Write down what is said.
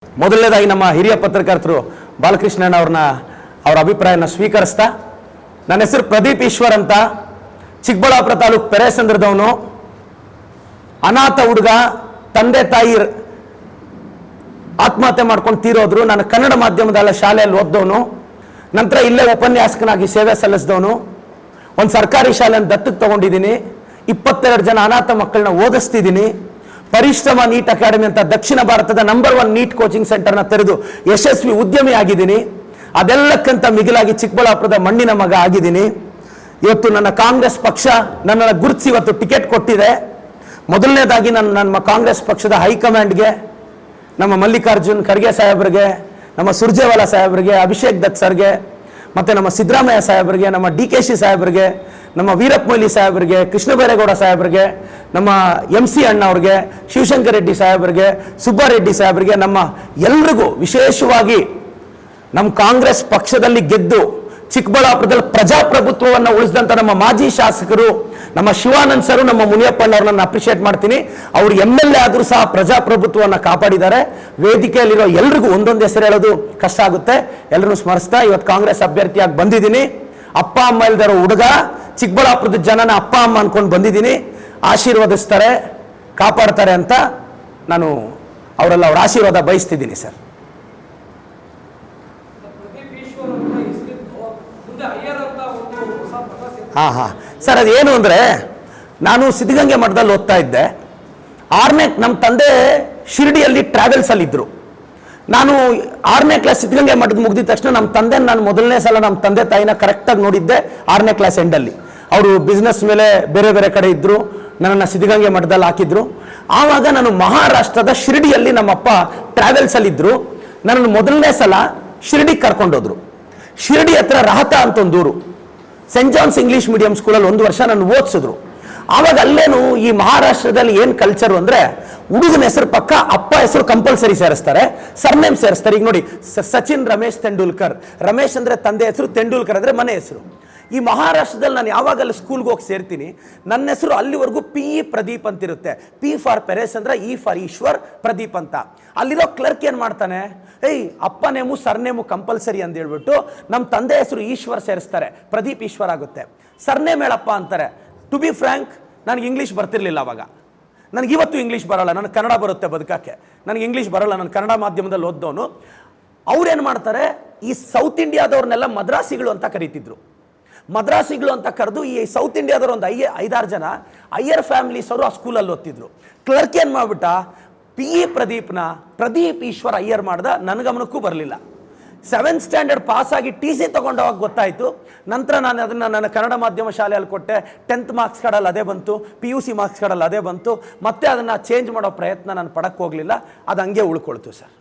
ಮೊದಲನೇದಾಗಿ ನಮ್ಮ ಹಿರಿಯ ಪತ್ರಕರ್ತರು ಬಾಲಕೃಷ್ಣಣ್ಣ ಅವರ ಅಭಿಪ್ರಾಯನ ಸ್ವೀಕರಿಸ್ತಾ, ನನ್ನ ಹೆಸರು ಪ್ರದೀಪ್ ಈಶ್ವರ್ ಅಂತ, ಚಿಕ್ಕಬಳ್ಳಾಪುರ ತಾಲೂಕು ಪೆರೇಸಂದ್ರದವನು, ಅನಾಥ ಹುಡುಗ, ತಂದೆ ತಾಯಿ ಆತ್ಮಹತ್ಯೆ ಮಾಡ್ಕೊಂಡು ತೀರೋದ್ರು. ನಾನು ಕನ್ನಡ ಮಾಧ್ಯಮದ ಶಾಲೆಯಲ್ಲಿ ಓದ್ದವನು, ನಂತರ ಇಲ್ಲೇ ಉಪನ್ಯಾಸಕನಾಗಿ ಸೇವೆ ಸಲ್ಲಿಸಿದವನು, ಒಂದು ಸರ್ಕಾರಿ ಶಾಲೆಯನ್ನು ದತ್ತಕ್ಕೆ ತಗೊಂಡಿದ್ದೀನಿ, 22 ಜನ ಅನಾಥ ಮಕ್ಕಳನ್ನ ಓದಿಸ್ತಿದ್ದೀನಿ, ಪರಿಶ್ರಮ ನೀಟ್ ಅಕಾಡೆಮಿ ಅಂತ ದಕ್ಷಿಣ ಭಾರತದ ನಂಬರ್ 1 ನೀಟ್ ಕೋಚಿಂಗ್ ಸೆಂಟರ್ನ ತೆರೆದು ಯಶಸ್ವಿ ಉದ್ಯಮಿ ಆಗಿದ್ದೀನಿ. ಅದೆಲ್ಲಕ್ಕಂತ ಮಿಗಿಲಾಗಿ ಚಿಕ್ಕಬಳ್ಳಾಪುರದ ಮಣ್ಣಿನ ಮಗ ಆಗಿದ್ದೀನಿ. ಇವತ್ತು ನನ್ನ ಕಾಂಗ್ರೆಸ್ ಪಕ್ಷ ನನ್ನನ್ನು ಗುರುತಿಸಿ ಇವತ್ತು ಟಿಕೆಟ್ ಕೊಟ್ಟಿದೆ. ಮೊದಲನೇದಾಗಿ ನಮ್ಮ ಕಾಂಗ್ರೆಸ್ ಪಕ್ಷದ ಹೈಕಮಾಂಡ್ಗೆ, ನಮ್ಮ ಮಲ್ಲಿಕಾರ್ಜುನ್ ಖರ್ಗೆ ಸಾಹೇಬರಿಗೆ, ನಮ್ಮ ಸುರ್ಜೇವಾಲಾ ಸಾಹೇಬರಿಗೆ, ಅಭಿಷೇಕ್ ದತ್ ಸರ್ಗೆ, ಮತ್ತು ನಮ್ಮ ಸಿದ್ದರಾಮಯ್ಯ ಸಾಹೇಬರಿಗೆ, ನಮ್ಮ DKC ಸಾಹೇಬರಿಗೆ, ನಮ್ಮ ವೀರಪ್ಪ ಮೊಯ್ಲಿ ಸಾಹೇಬರಿಗೆ, ಕೃಷ್ಣ ಬೈರೇಗೌಡ ಸಾಹೇಬರಿಗೆ, ನಮ್ಮ MC ಅಣ್ಣ ಅವ್ರಿಗೆ, ಶಿವಶಂಕರ್ ರೆಡ್ಡಿ ಸಾಹೇಬರಿಗೆ, ಸುಬ್ಬಾರೆಡ್ಡಿ ಸಾಹೇಬರಿಗೆ, ನಮ್ಮ ಎಲ್ರಿಗೂ ವಿಶೇಷವಾಗಿ ನಮ್ಮ ಕಾಂಗ್ರೆಸ್ ಪಕ್ಷದಲ್ಲಿ ಗೆದ್ದು ಚಿಕ್ಕಬಳ್ಳಾಪುರದಲ್ಲಿ ಪ್ರಜಾಪ್ರಭುತ್ವವನ್ನು ಉಳಿಸಿದಂಥ ನಮ್ಮ ಮಾಜಿ ಶಾಸಕರು, ನಮ್ಮ ಶಿವಾನಂದ್ ಸರು, ನಮ್ಮ ಮುನಿಯಪ್ಪಣ್ಣವ್ರನ್ನ ಅಪ್ರಿಷಿಯೇಟ್ ಮಾಡ್ತೀನಿ. ಅವರು MLA ಆದರೂ ಸಹ ಪ್ರಜಾಪ್ರಭುತ್ವವನ್ನು ಕಾಪಾಡಿದ್ದಾರೆ. ವೇದಿಕೆಯಲ್ಲಿರೋ ಎಲ್ರಿಗೂ ಒಂದೊಂದು ಹೆಸರು ಹೇಳೋದು ಕಷ್ಟ ಆಗುತ್ತೆ. ಎಲ್ಲರೂ ಸ್ಮರಿಸ್ತಾ ಇವತ್ತು ಕಾಂಗ್ರೆಸ್ ಅಭ್ಯರ್ಥಿಯಾಗಿ ಬಂದಿದ್ದೀನಿ. ಅಪ್ಪ ಅಮ್ಮ ಇಲ್ದಿರೋ ಹುಡುಗ, ಚಿಕ್ಕಬಳ್ಳಾಪುರದ ಜನನ ಅಪ್ಪ ಅಮ್ಮ ಅನ್ಕೊಂಡು ಬಂದಿದ್ದೀನಿ. ಆಶೀರ್ವದಿಸ್ತಾರೆ, ಕಾಪಾಡ್ತಾರೆ ಅಂತ ನಾನು ಅವರ ಆಶೀರ್ವಾದ ಬಯಸ್ತಿದ್ದೀನಿ ಸರ್. ಹಾಂ ಸರ್, ಅದೇನು ಅಂದರೆ, ನಾನು ಸಿದ್ಧಗಂಗೆ ಮಠದಲ್ಲಿ ಓದ್ತಾ ಇದ್ದೆ. ನಮ್ಮ ತಂದೆ ಶಿರ್ಡಿಯಲ್ಲಿ ಟ್ರಾವೆಲ್ಸಲ್ಲಿದ್ದರು. ನಾನು 6ನೇ ಕ್ಲಾಸ್ ಸಿದ್ಧಗಂಗೆ ಮಠದ ಮುಗಿದ ತಕ್ಷಣ ನಮ್ಮ ತಂದೆ, ನಾನು ಮೊದಲನೇ ಸಲ ನಮ್ಮ ತಂದೆ ತಾಯಿನ ಕರೆಕ್ಟಾಗಿ ನೋಡಿದ್ದೆ 6ನೇ ಕ್ಲಾಸ್ ಎಂಡಲ್ಲಿ. ಅವರು ಬಿಸ್ನೆಸ್ ಮೇಲೆ ಬೇರೆ ಬೇರೆ ಕಡೆ ಇದ್ದರು. ನನ್ನನ್ನು ಸಿದ್ಧಗಂಗೆ ಮಠದಲ್ಲಿ ಹಾಕಿದ್ರು. ಆವಾಗ ನಾನು ಮಹಾರಾಷ್ಟ್ರದ ಶಿರ್ಡಿಯಲ್ಲಿ ನಮ್ಮಪ್ಪ ಟ್ರಾವೆಲ್ಸಲ್ಲಿದ್ದರು. ನನ್ನನ್ನು ಮೊದಲನೇ ಸಲ ಶಿರ್ಡಿಗೆ ಕರ್ಕೊಂಡೋದ್ರು. ಶಿರ್ಡಿ ಹತ್ರ ರಹತ ಅಂತ ಒಂದು ಊರು. ಸೆಂಟ್ ಜಾನ್ಸ್ ಇಂಗ್ಲೀಷ್ ಮೀಡಿಯಂ ಸ್ಕೂಲಲ್ಲಿ 1 ವರ್ಷ ನಾನು ಓದಿಸಿದ್ರು. ಆವಾಗ ಅಲ್ಲೇನು ಈ ಮಹಾರಾಷ್ಟ್ರದಲ್ಲಿ ಏನು ಕಲ್ಚರು ಅಂದರೆ, ಹುಡುಗನ ಹೆಸರು ಪಕ್ಕ ಅಪ್ಪ ಹೆಸರು ಕಂಪಲ್ಸರಿ ಸೇರಿಸ್ತಾರೆ, ಸರ್ನೇಮ್ ಸೇರಿಸ್ತಾರೆ. ಈಗ ನೋಡಿ, ಸಚಿನ್ ರಮೇಶ್ ತೆಂಡೂಲ್ಕರ್, ರಮೇಶ್ ಅಂದರೆ ತಂದೆ ಹೆಸರು, ತೆಂಡೂಲ್ಕರ್ ಅಂದರೆ ಮನೆ ಹೆಸರು. ಈ ಮಹಾರಾಷ್ಟ್ರದಲ್ಲಿ ನಾನು ಯಾವಾಗಲ್ಲಿ ಸ್ಕೂಲ್ಗೆ ಹೋಗಿ ಸೇರ್ತೀನಿ, ನನ್ನ ಹೆಸರು ಅಲ್ಲಿವರೆಗೂ PE ಪ್ರದೀಪ್ ಅಂತಿರುತ್ತೆ. P ಫಾರ್ ಪೆರೇಸ್ ಅಂದರೆ E ಫಾರ್ ಈಶ್ವರ್, ಪ್ರದೀಪ್ ಅಂತ. ಅಲ್ಲಿರೋ ಕ್ಲರ್ಕ್ ಏನು ಮಾಡ್ತಾನೆ, ಅಪ್ಪ ನೇಮು ಸರ್ನೇಮು ಕಂಪಲ್ಸರಿ ಅಂತ ಹೇಳ್ಬಿಟ್ಟು ನಮ್ಮ ತಂದೆ ಹೆಸರು ಈಶ್ವರ್ ಸೇರಿಸ್ತಾರೆ, ಪ್ರದೀಪ್ ಈಶ್ವರ್ ಆಗುತ್ತೆ. ಸರ್ನೇಮ್ ಹೇಳಪ್ಪ ಅಂತಾರೆ. ಟು ಬಿ ಫ್ರ್ಯಾಂಕ್, ನನಗೆ ಇಂಗ್ಲೀಷ್ ಬರ್ತಿರ್ಲಿಲ್ಲ ಅವಾಗ. ನನಗಿವತ್ತು ಇಂಗ್ಲೀಷ್ ಬರೋಲ್ಲ, ನನಗೆ ಕನ್ನಡ ಬರುತ್ತೆ ಬದುಕಕ್ಕೆ. ನನಗೆ ಇಂಗ್ಲೀಷ್ ಬರೋಲ್ಲ, ನಾನು ಕನ್ನಡ ಮಾಧ್ಯಮದಲ್ಲಿ ಓದ್ದವನು. ಅವ್ರೇನು ಮಾಡ್ತಾರೆ, ಈ ಸೌತ್ ಇಂಡಿಯಾದವ್ರನ್ನೆಲ್ಲ ಮದ್ರಾಸಿಗಳು ಅಂತ ಕರೀತಿದ್ರು. ಮದ್ರಾಸಿಗಳು ಅಂತ ಕರೆದು ಈ ಸೌತ್ ಇಂಡಿಯಾದವ್ರು ಒಂದು 5-6 ಜನ ಅಯ್ಯರ್ ಫ್ಯಾಮಿಲೀಸ್ ಅವರು ಆ ಸ್ಕೂಲಲ್ಲಿ ಓದ್ತಿದ್ರು. ಕ್ಲರ್ಕ್ ಏನು ಮಾಡ್ಬಿಟ್ಟ, PE ಪ್ರದೀಪ್ನ ಪ್ರದೀಪ್ ಈಶ್ವರ್ ಅಯ್ಯರ್ ಮಾಡ್ದ. ನನ್ನ ಗಮನಕ್ಕೂ ಬರಲಿಲ್ಲ. 7th ಸ್ಟ್ಯಾಂಡರ್ಡ್ ಪಾಸ್ ಆಗಿ TC ತಗೊಂಡವಾಗ ಗೊತ್ತಾಯಿತು. ನಂತರ ನಾನು ಅದನ್ನು ನನ್ನ ಕನ್ನಡ ಮಾಧ್ಯಮ ಶಾಲೆಯಲ್ಲಿ ಕೊಟ್ಟೆ. 10th ಮಾರ್ಕ್ಸ್ ಕಾರ್ಡಲ್ಲಿ ಅದೇ ಬಂತು, PUC ಮಾರ್ಕ್ಸ್ ಕಾರ್ಡಲ್ಲಿ ಅದೇ ಬಂತು. ಮತ್ತೆ ಅದನ್ನು ಚೇಂಜ್ ಮಾಡೋ ಪ್ರಯತ್ನ ನಾನು ಪಡಕ್ಕೆ ಹೋಗಲಿಲ್ಲ. ಅದು ಹಂಗೆ ಉಳ್ಕೊಳ್ತು ಸರ್.